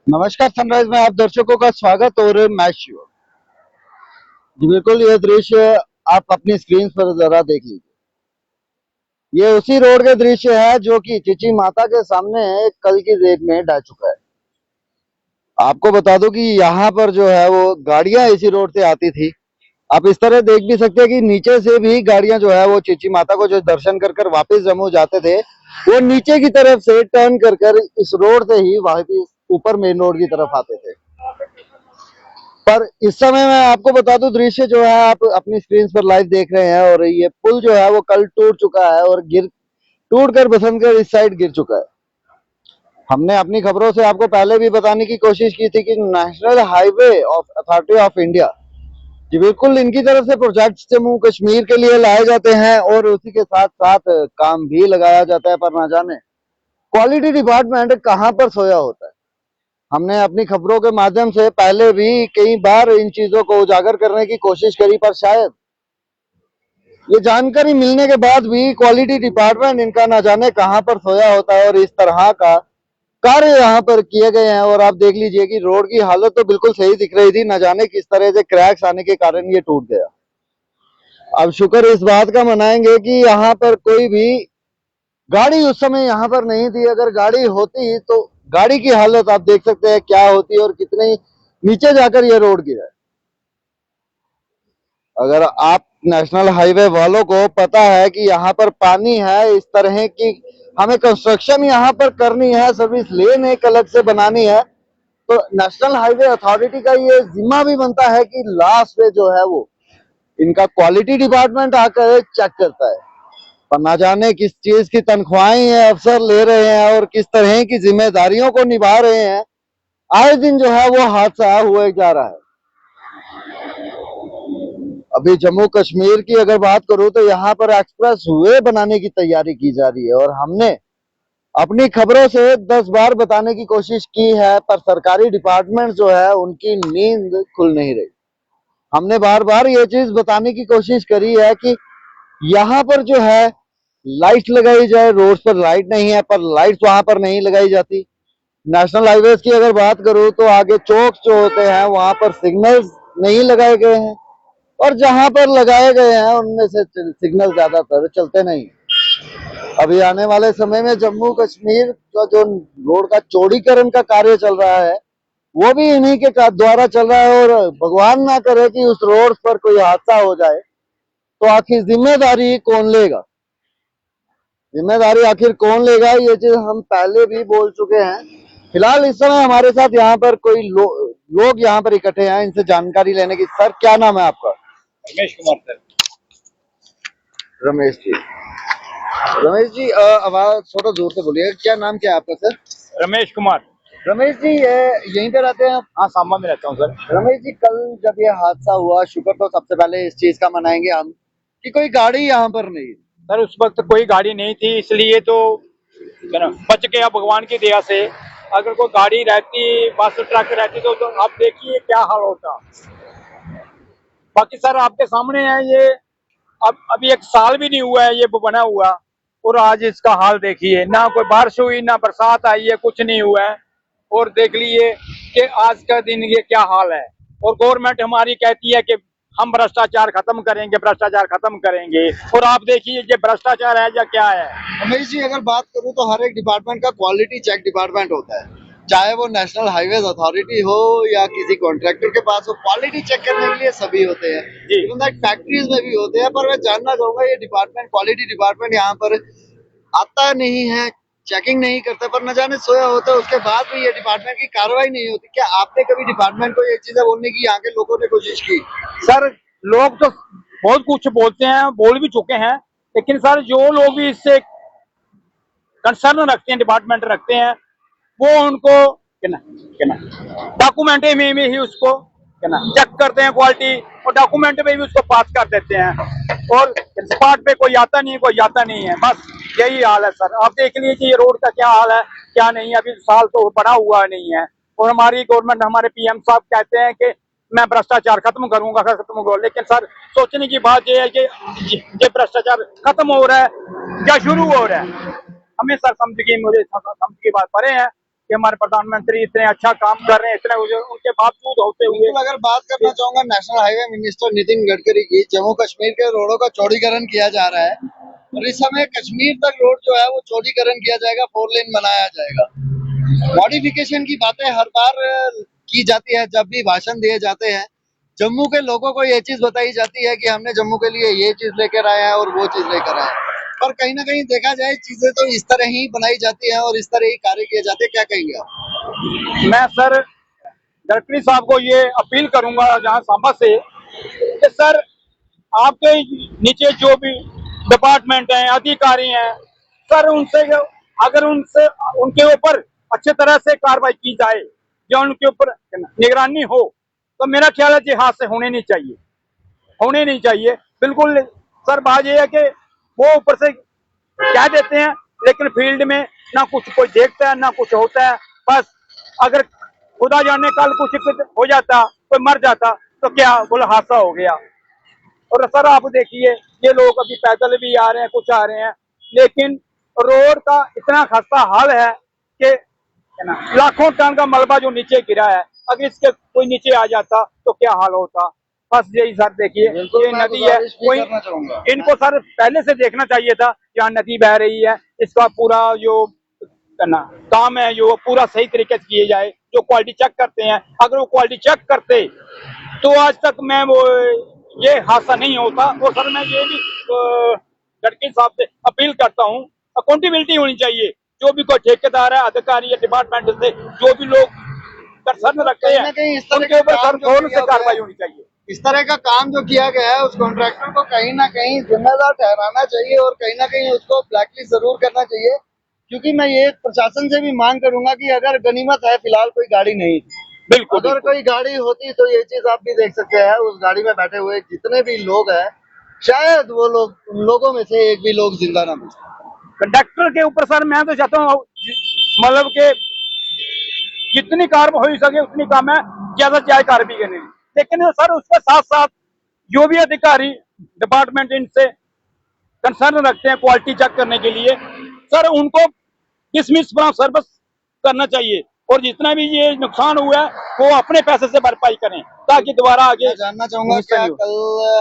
नमस्कार सनराइज में आप दर्शकों का स्वागत और मैं शिव जी। बिल्कुल ये दृश्य आप अपनी स्क्रीन पर जरा देख लीजिए। ये उसी रोड के दृश्य है जो कि चिची माता के सामने कल की डेट में ढह चुका है। आपको बता दूं कि यहाँ पर जो है वो गाड़ियां इसी रोड से आती थी। आप इस तरह देख भी सकते हैं कि नीचे से भी गाड़ियां जो है वो चिची माता को जो दर्शन कर कर वापिस जम्मू जाते थे, वो नीचे की तरफ से टर्न कर कर इस रोड से ही वापिस ऊपर मेन रोड की तरफ आते थे। पर इस समय मैं आपको बता दूं, दृश्य जो है आप अपनी स्क्रीन पर लाइव देख रहे हैं, और ये पुल जो है वो कल टूट चुका है और गिर टूट कर बसंतगढ़ इस साइड गिर चुका है। हमने अपनी खबरों से आपको पहले भी बताने की कोशिश की थी कि national highway of authority of India जी बिल्कुल इनकी तरफ से प्रोजेक्ट जम्मू कश्मीर के लिए लाए जाते हैं और उसी के साथ साथ काम भी लगाया जाता है, पर ना जाने क्वालिटी डिपार्टमेंट कहाँ पर सोया होता है। हमने अपनी खबरों के माध्यम से पहले भी कई बार इन चीजों को उजागर करने की कोशिश करी, पर शायद ये जानकारी मिलने के बाद भी क्वालिटी डिपार्टमेंट इनका ना जाने कहां पर सोया होता है और इस तरह का कार्य यहाँ पर किए गए हैं। और आप देख लीजिए कि रोड की हालत तो बिल्कुल सही दिख रही थी, न जाने किस तरह से क्रैक्स आने के कारण ये टूट गया। अब शुक्र इस बात का मनाएंगे कि यहाँ पर कोई भी गाड़ी उस समय यहाँ पर नहीं थी। अगर गाड़ी होती तो गाड़ी की हालत आप देख सकते हैं क्या होती और कितने नीचे जाकर ये रोड गिरा है। अगर आप नेशनल हाईवे वालों को पता है कि यहाँ पर पानी है, इस तरह की हमें कंस्ट्रक्शन यहाँ पर करनी है, सर्विस लेन एक अलग से बनानी है, तो नेशनल हाईवे अथॉरिटी का ये जिम्मा भी बनता है कि लास्ट में जो है वो इनका क्वालिटी डिपार्टमेंट आकर चेक करता है। पर ना जाने किस चीज की तनख्वाहें ये अफसर ले रहे हैं और किस तरह की जिम्मेदारियों को निभा रहे हैं। आए दिन जो है वो हादसा हुआ जा रहा है। अभी जम्मू कश्मीर की अगर बात करूं तो यहाँ पर एक्सप्रेस वे बनाने की तैयारी की जा रही है, और हमने अपनी खबरों से 10 बार बताने की कोशिश की है, पर सरकारी डिपार्टमेंट जो है उनकी नींद खुल नहीं रही। हमने बार बार ये चीज बताने की कोशिश करी है कि यहाँ पर जो है लाइट लगाई जाए, रोड पर लाइट नहीं है, पर लाइट वहां पर नहीं लगाई जाती। नेशनल हाईवेज की अगर बात करूं तो आगे चौक जो होते हैं वहां पर सिग्नल्स नहीं लगाए गए हैं, और जहां पर लगाए गए हैं उनमें से सिग्नल ज्यादातर चलते नहीं। अभी आने वाले समय में जम्मू कश्मीर का जो रोड का चौड़ीकरण का कार्य चल रहा है वो भी इन्हीं के द्वारा चल रहा है, और भगवान ना करे कि उस रोड पर कोई हादसा हो जाए तो आखिर जिम्मेदारी कौन लेगा। जिम्मेदारी आखिर कौन लेगा ये चीज हम पहले भी बोल चुके हैं। फिलहाल इस समय हमारे साथ यहाँ पर कोई लोग यहाँ पर इकट्ठे हैं, इनसे जानकारी लेने की। सर क्या नाम है आपका? रमेश कुमार सर। रमेश जी। रमेश जी आवाज थोड़ा जोर से बोलिए, क्या नाम क्या है आपका सर? रमेश कुमार। रमेश जी यहीं पे रहते हैं आप? हाँ, सांबा में रहता हूँ सर। रमेश जी, कल जब ये हादसा हुआ, शुक्र तो सबसे पहले इस चीज का मनाएंगे हम कि कोई गाड़ी यहाँ पर नहीं। सर उस वक्त कोई गाड़ी नहीं थी, इसलिए तो बच गया भगवान की दया से। अगर कोई गाड़ी रहती, बस ट्रक रहती तो आप देखिए क्या हाल होता। बाकी सर आपके सामने है ये, अब अभी एक साल भी नहीं हुआ है ये बना हुआ, और आज इसका हाल देखिए। ना कोई बारिश हुई, ना बरसात आई है, कुछ नहीं हुआ है। और देख लीजिए कि आज का दिन ये क्या हाल है। और गवर्नमेंट हमारी कहती है कि हम भ्रष्टाचार खत्म करेंगे, भ्रष्टाचार खत्म करेंगे, और आप देखिए ये भ्रष्टाचार है या क्या है। रमेश जी, अगर बात करूं तो हर एक डिपार्टमेंट का क्वालिटी चेक डिपार्टमेंट होता है, चाहे वो नेशनल हाईवेज अथॉरिटी हो या किसी कॉन्ट्रैक्टर के पास हो। क्वालिटी चेक करने के लिए सभी होते हैं, फैक्ट्रीज में भी होते हैं। पर मैं जानना चाहूंगा ये डिपार्टमेंट, क्वालिटी डिपार्टमेंट यहाँ पर आता नहीं है, चेकिंग नहीं करता, पर न जाने सोया होता है, उसके बाद भी ये डिपार्टमेंट की कार्रवाई नहीं होती। क्या आपने कभी डिपार्टमेंट को ये चीजें बोलने की यहाँ के लोगों ने कोशिश की? सर लोग तो बहुत कुछ बोलते हैं, बोल भी चुके हैं, लेकिन सर जो लोग भी इससे कंसर्न रखते हैं, डिपार्टमेंट रखते हैं, वो उनको डॉक्यूमेंट में ही उसको चेक करते हैं क्वालिटी, और डॉक्यूमेंट में भी उसको पास कर देते हैं, और स्पॉट पे कोई आता नहीं, कोई जाता नहीं है। बस यही हाल है सर। आप देख लीजिए ये रोड का क्या हाल है, क्या नहीं है। अभी साल तो बड़ा हुआ नहीं है, और हमारी गवर्नमेंट, हमारे पीएम साहब कहते हैं कि मैं भ्रष्टाचार खत्म करूंगा, खत्म करूंगा। लेकिन सर सोचने की बात यह है कि ये भ्रष्टाचार खत्म हो रहा है या शुरू हो रहा है। हमें सर समझ की बात पड़े हैं कि हमारे प्रधानमंत्री इतने अच्छा काम कर रहे हैं, इतने उनके बावजूद होते हुए। बिल्कुल, अगर बात करना चाहूंगा national highway minister Nitin Gadkari की, जम्मू कश्मीर के रोडों का चौड़ीकरण किया जा रहा है और इस समय कश्मीर तक रोड जो है वो चौड़ीकरण किया जाएगा, 4 लेन बनाया जाएगा। मॉडिफिकेशन की बातें हर बार की जाती है जब भी भाषण दिए जाते हैं। जम्मू के लोगों को ये चीज बताई जाती है कि हमने जम्मू के लिए ये चीज लेकर आए हैं और वो चीज लेकर आए हैं, पर कहीं ना कहीं देखा जाए चीजें तो इस तरह ही बनाई जाती है और इस तरह ही कार्य किए जाते हैं। क्या कहेंगे आप? मैं सर गडकरी साहब को ये अपील करूंगा जहां सांबा से कि सर आपके नीचे जो भी डिपार्टमेंट हैं, अधिकारी हैं, सर उनसे अगर उनसे उनके ऊपर अच्छे तरह से कार्रवाई की जाए या उनके ऊपर निगरानी हो तो मेरा ख्याल है कि हादसे होने नहीं चाहिए, होने नहीं चाहिए बिल्कुल। सर बात यह है कि वो ऊपर से कह देते हैं लेकिन फील्ड में ना कुछ कोई देखता है ना कुछ होता है। बस अगर खुदा जाने कल कुछ हो जाता, कोई मर जाता तो क्या बोला हादसा हो गया। और सर आप देखिए ये लोग अभी पैदल भी आ रहे हैं, कुछ आ रहे हैं, लेकिन रोड का इतना खस्ता हाल है कि लाखों टन का मलबा जो नीचे गिरा है, अगर इसके कोई नीचे आ जाता तो क्या हाल होता। बस यही सर देखिए ये नदी है, कोई इनको सर पहले से देखना चाहिए था यहाँ नदी बह रही है, इसका पूरा जो करना काम है जो पूरा सही तरीके से किए जाए, जो क्वालिटी चेक करते हैं अगर वो क्वालिटी चेक करते तो आज तक मैं वो ये हादसा नहीं होता। और सर मैं ये भी गडकरी साहब से अपील करता हूँ, अकाउंटेबिलिटी होनी चाहिए। जो भी कोई ठेकेदार है, अधिकारी या डिपार्टमेंट से जो भी लोग कंसर्न रखते हैं उनके ऊपर सर फौरन से कार्रवाई होनी चाहिए। इस तरह का काम जो किया गया है उस कॉन्ट्रैक्टर को कहीं ना कहीं जिम्मेदार ठहराना चाहिए और कहीं ना कहीं उसको ब्लैकलिस्ट जरूर करना चाहिए, क्योंकि मैं ये प्रशासन से भी मांग करूंगा कि अगर गनीमत है फिलहाल कोई गाड़ी नहीं, बिल्कुल अगर कोई गाड़ी होती तो ये चीज आप भी देख सकते हैं, उस गाड़ी में बैठे हुए जितने भी लोग हैं शायद वो लोग उन लोगों में से एक भी लोग जिंदा ना बचे। कंडक्टर के ऊपर सर मैं तो चाहता हूँ मतलब के जितनी कार्रवाई हो सके उतनी काम है, ज्यादा से ज्यादा कार्रवाई करनी, लेकिन सर उसके साथ साथ जो भी अधिकारी डिपार्टमेंट इनसे कंसर्न रखते हैं क्वालिटी चेक करने के लिए, सर उनको डिसमिस सर्विस करना चाहिए और जितना भी ये नुकसान हुआ है वो अपने पैसे से भरपाई करें ताकि दोबारा आगे। मैं जानना चाहूंगा क्या कल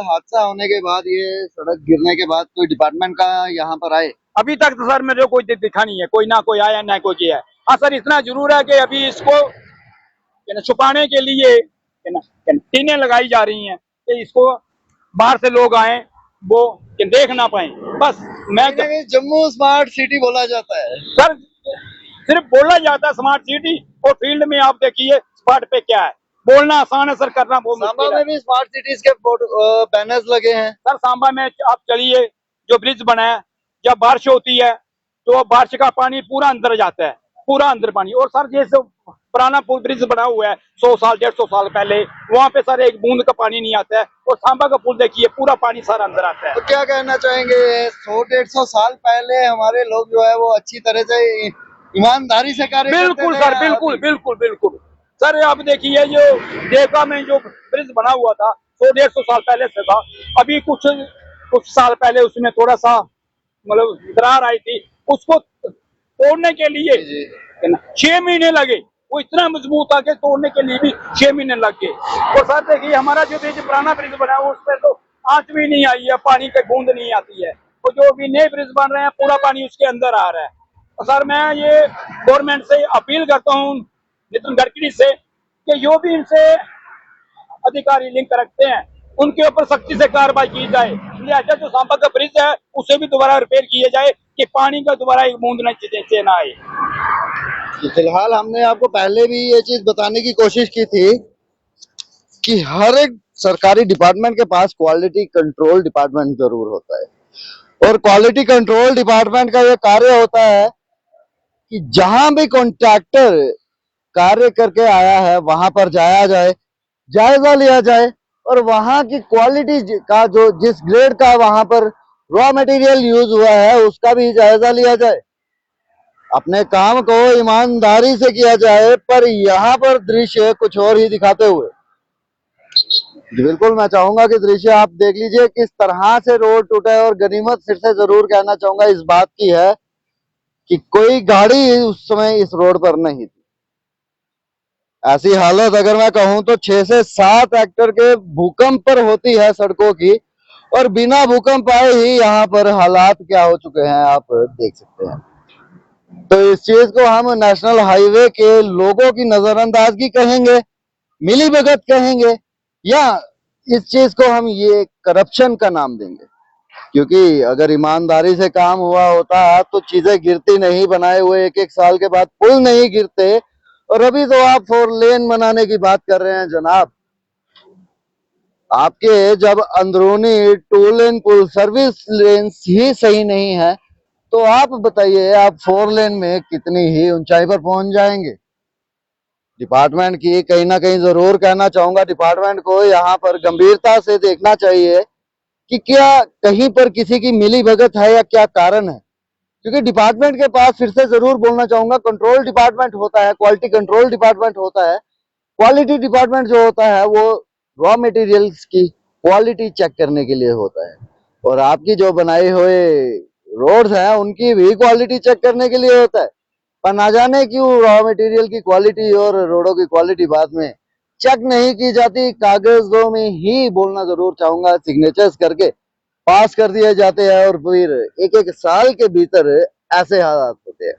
हादसा होने के बाद ये सड़क गिरने के बाद कोई डिपार्टमेंट का यहाँ पर आए? अभी तक तो सर मेरे को कोई दिखा नहीं है, कोई ना कोई आया ना कोई किया है। हाँ सर इतना जरूर है कि अभी इसको छुपाने के लिए टीनें लगाई जा रही हैं कि इसको बाहर से लोग आए वो देख ना पाए। बस मैं जम्मू स्मार्ट सिटी बोला जाता है सर, सिर्फ बोला जाता है स्मार्ट सिटी और फील्ड में आप देखिए स्पॉट पे क्या है। बोलना आसान है सर, करना बहुत मुश्किल है। सांबा में भी स्मार्ट सिटीज के बैनर्स लगे हैं सर। सांबा में आप चलिए जो ब्रिज बना है, जब बारिश होती है तो बारिश का पानी पूरा अंदर जाता है, पूरा अंदर पानी। और सर जैसे पुराना पुल ब्रिज बना हुआ है 100 साल 150 साल पहले, वहाँ पे सर एक बूंद का पानी नहीं आता है और सांबा का पुल देखिए पूरा पानी सारा अंदर आता है। तो क्या कहना चाहेंगे 100-150 साल पहले हमारे लोग जो है वो अच्छी तरह से ईमानदारी से कार्य करते थे? बिल्कुल सर, बिल्कुल बिल्कुल बिल्कुल सर। आप देखिए जो देवका में जो ब्रिज बना हुआ था 100-150 साल पहले से था, अभी कुछ साल पहले उसमें थोड़ा सा मतलब दरार आई थी, उसको तोड़ने के लिए 6 महीने लगे। वो इतना मजबूत था कि तोड़ने के लिए भी 6 महीने लग गए। और सर देखिए हमारा जो ब्रिज पुराना ब्रिज बना है उस पर तो आंच भी नहीं आई है, पानी की बूंद नहीं आती है। और जो भी नए ब्रिज बन रहे हैं पूरा पानी उसके अंदर आ रहा है। और सर मैं ये गवर्नमेंट से अपील करता हूँ नितिन गडकरी से कि जो भी इनसे अधिकारी लिंक रखते हैं उनके ऊपर सख्ती से कार्रवाई की जाए। लिहाजा जो सांबा का ब्रिज है उसे भी दोबारा रिपेयर किया जाए कि पानी का दोबारा एक बूंद नीचे ना आए। फिलहाल हमने आपको पहले भी ये चीज बताने की कोशिश की थी कि हर एक सरकारी डिपार्टमेंट के पास क्वालिटी कंट्रोल डिपार्टमेंट जरूर होता है और क्वालिटी कंट्रोल डिपार्टमेंट का ये कार्य होता है कि जहां भी कॉन्ट्रैक्टर कार्य करके आया है वहां पर जाया जाए, जायजा लिया जाए और वहां की क्वालिटी का जो जिस ग्रेड का वहां पर रॉ मटेरियल यूज हुआ है उसका भी जायजा लिया जाए, अपने काम को ईमानदारी से किया जाए। पर यहाँ पर दृश्य कुछ और ही दिखाते हुए, बिल्कुल मैं चाहूंगा कि दृश्य आप देख लीजिए किस तरह से रोड टूटा है। और गनीमत फिर से जरूर कहना चाहूंगा इस बात की है कि कोई गाड़ी उस समय इस रोड पर नहीं थी। ऐसी हालत अगर मैं कहूं तो 6 से 7 हेक्टर के भूकंप पर होती है सड़कों की, और बिना भूकंप आए ही यहाँ पर हालात क्या हो चुके हैं आप देख सकते हैं। तो इस चीज को हम नेशनल हाईवे के लोगों की नजरअंदाजगी कहेंगे, मिलीभगत कहेंगे, या इस चीज को हम ये करप्शन का नाम देंगे। क्योंकि अगर ईमानदारी से काम हुआ होता तो चीजें गिरती नहीं, बनाए हुए एक एक साल के बाद पुल नहीं गिरते। और अभी तो आप 4 लेन बनाने की बात कर रहे हैं जनाब। आपके जब अंदरूनी 2 लेन पुल सर्विस लेन्स ही सही नहीं है, तो आप बताइए आप 4 लेन में कितनी ही ऊंचाई पर पहुंच जाएंगे। डिपार्टमेंट की कहीं ना कहीं जरूर कहना चाहूंगा, डिपार्टमेंट को यहाँ पर गंभीरता से देखना चाहिए कि क्या कहीं पर किसी की मिली भगत है या क्या कारण है। क्योंकि डिपार्टमेंट के पास फिर से जरूर बोलना चाहूंगा, कंट्रोल डिपार्टमेंट होता है, क्वालिटी कंट्रोल डिपार्टमेंट होता है। क्वालिटी डिपार्टमेंट जो होता है वो रॉ मटेरियल्स की क्वालिटी चेक करने के लिए होता है, और आपकी जो बनाए हुए रोड्स हैं उनकी भी क्वालिटी चेक करने के लिए होता है। पर ना जाने क्यों रॉ मटेरियल की क्वालिटी और रोडों की क्वालिटी बाद में चेक नहीं की जाती, कागजों में ही बोलना जरूर चाहूंगा सिग्नेचर्स करके पास कर दिए जाते हैं, और फिर एक एक साल के भीतर ऐसे हालात होते हैं।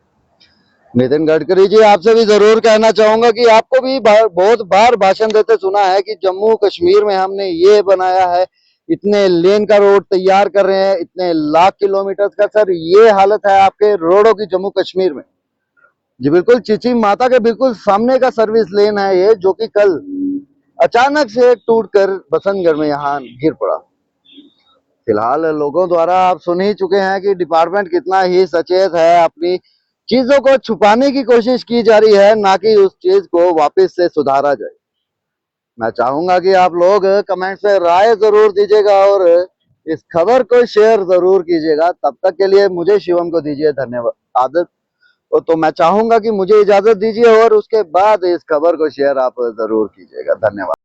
नितिन गडकरी जी, आपसे भी जरूर कहना चाहूंगा कि आपको भी बहुत बार भाषण देते सुना है कि जम्मू कश्मीर में हमने ये बनाया है, इतने लेन का रोड तैयार कर रहे हैं, इतने लाख किलोमीटर का। सर ये हालत है आपके रोडों की जम्मू कश्मीर में। जी बिल्कुल, चीची माता के बिल्कुल सामने का सर्विस लेन है ये, जो कि कल अचानक से टूटकर बसंतगढ़ में यहाँ गिर पड़ा। फिलहाल लोगों द्वारा आप सुन ही चुके हैं कि डिपार्टमेंट कितना ही सचेत है, अपनी चीजों को छुपाने की कोशिश की जा रही है, ना कि उस चीज को वापस से सुधारा जाए। मैं चाहूंगा कि आप लोग कमेंट से राय जरूर दीजिएगा और इस खबर को शेयर जरूर कीजिएगा। तब तक के लिए मुझे शिवम को दीजिए धन्यवाद। तो मैं चाहूंगा कि मुझे इजाजत दीजिए और उसके बाद इस खबर को शेयर आप जरूर कीजिएगा। धन्यवाद।